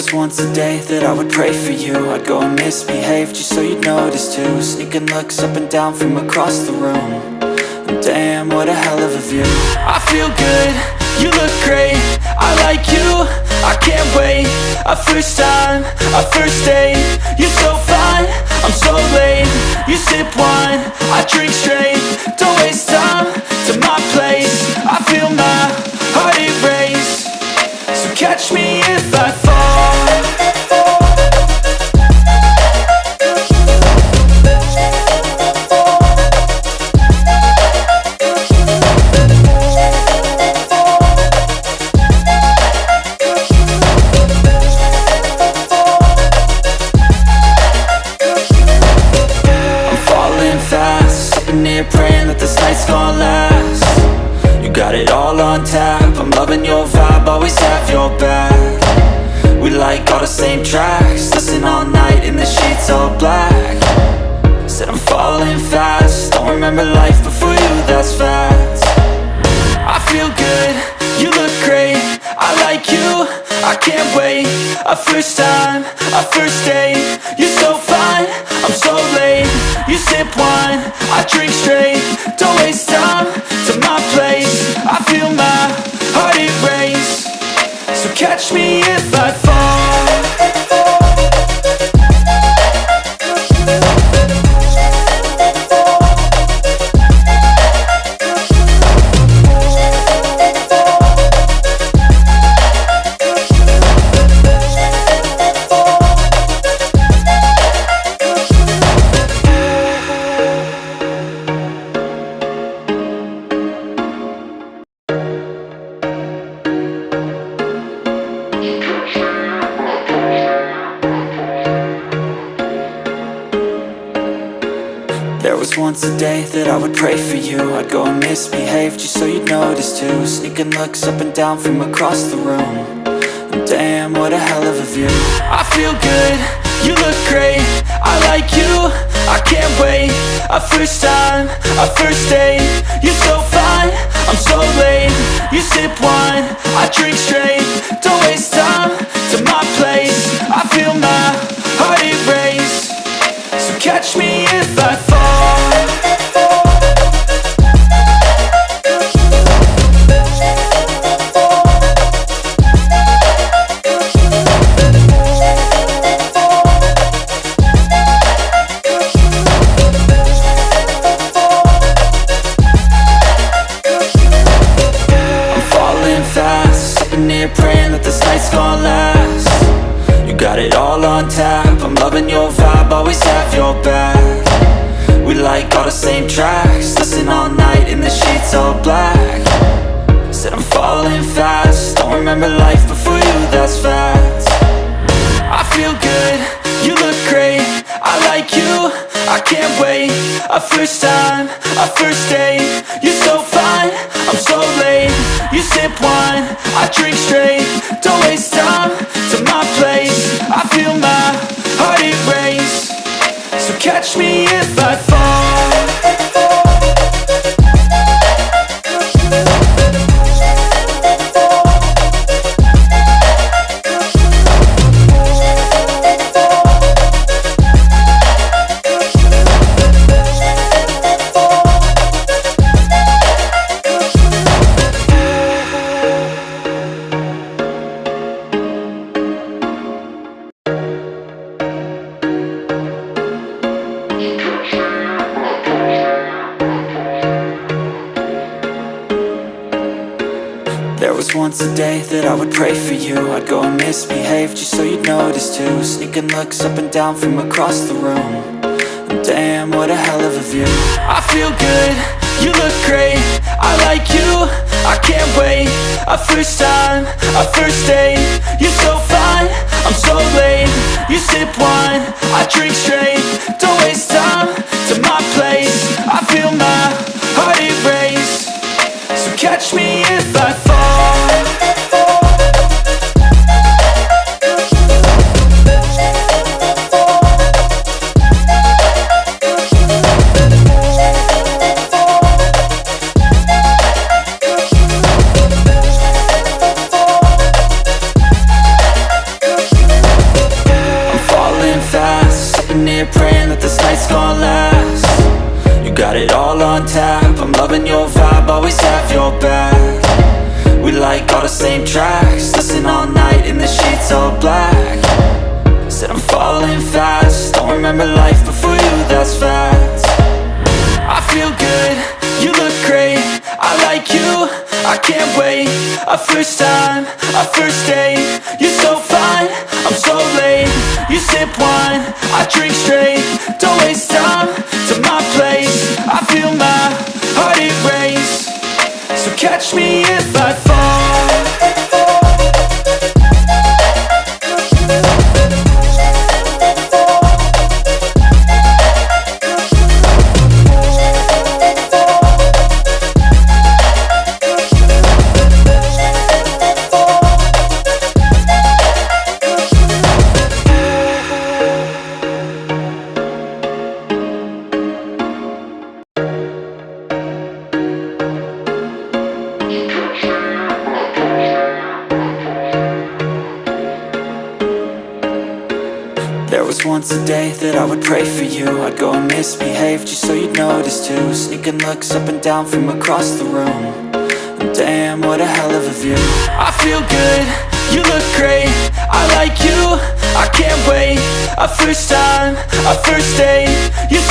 was once a day that I would pray for you. I'd go and misbehave just so you'd notice too. Sneaking looks up and down from across the room. And damn, what a hell of a view. I feel good, you look great, I like you, I can't wait. A first time, a first date, you're so fine, I'm so late. You sip wine, I drink straight, don't waste time to my place. I feel my heart erase, so catch me if I fall. Praying that this night's gonna last. You got it all on tap, I'm loving your vibe, always have your back. We like all the same tracks, listen all night in the sheets all black. Said I'm falling fast, don't remember life before you, that's fact. I feel good, you look great, I like you, I can't wait. A first time, a first date, you're so fine, I'm so late. You sip wine, I drink straight, don't waste time to my place. I feel my heart erase, so catch me if I fall. Once a day that I would pray for you. I'd go and misbehave just so you'd notice too. Sneaking looks up and down from across the room. And damn, what a hell of a view. I feel good, you look great, I like you, I can't wait. A first time, a first date, you're so fine, I'm so late. You sip wine, I drink straight, don't waste time to my place. I feel my heart erase, so catch me if I fall. Praying that this night's gonna last. You got it all on tap, I'm loving your vibe, always have your back. We like all the same tracks, listen all night in the sheets all black. Said I'm falling fast, don't remember life before you, that's fact. I feel good, you look great, I like you, I can't wait. A first time, a first date, you're so fine, I'm so late. You sip wine, I drink straight, don't waste time to my place. I feel my heart erase, so catch me if I fall. Once a day that I would pray for you. I'd go and misbehave just so you'd notice too. Sneaking looks up and down from across the room. And damn, what a hell of a view. I feel good, you look great, I like you, I can't wait. A first time, a first date, you're so fine, I'm so late. You sip wine, I drink straight, don't waste time to my place. I feel my heart erase, so catch me if I fall. that this night's gonna last. You got it all on tap, I'm loving your vibe, always have your back. We like all the same tracks, listen all night in the sheets all black. Said I'm falling fast, don't remember life before you, that's fact. I feel good, you look great, I like you, I can't wait. A first time, a first date, you're so fine, I'm so late. You sip wine, I drink straight, don't waste time to my place. I feel my heart erase, so catch me if I fall. There was once a day that I would pray for you. I'd go and misbehave just so you'd notice too. Sneaking looks up and down from across the room. And damn, what a hell of a view. I feel good, you look great, I like you, I can't wait. A first time, a first date, you're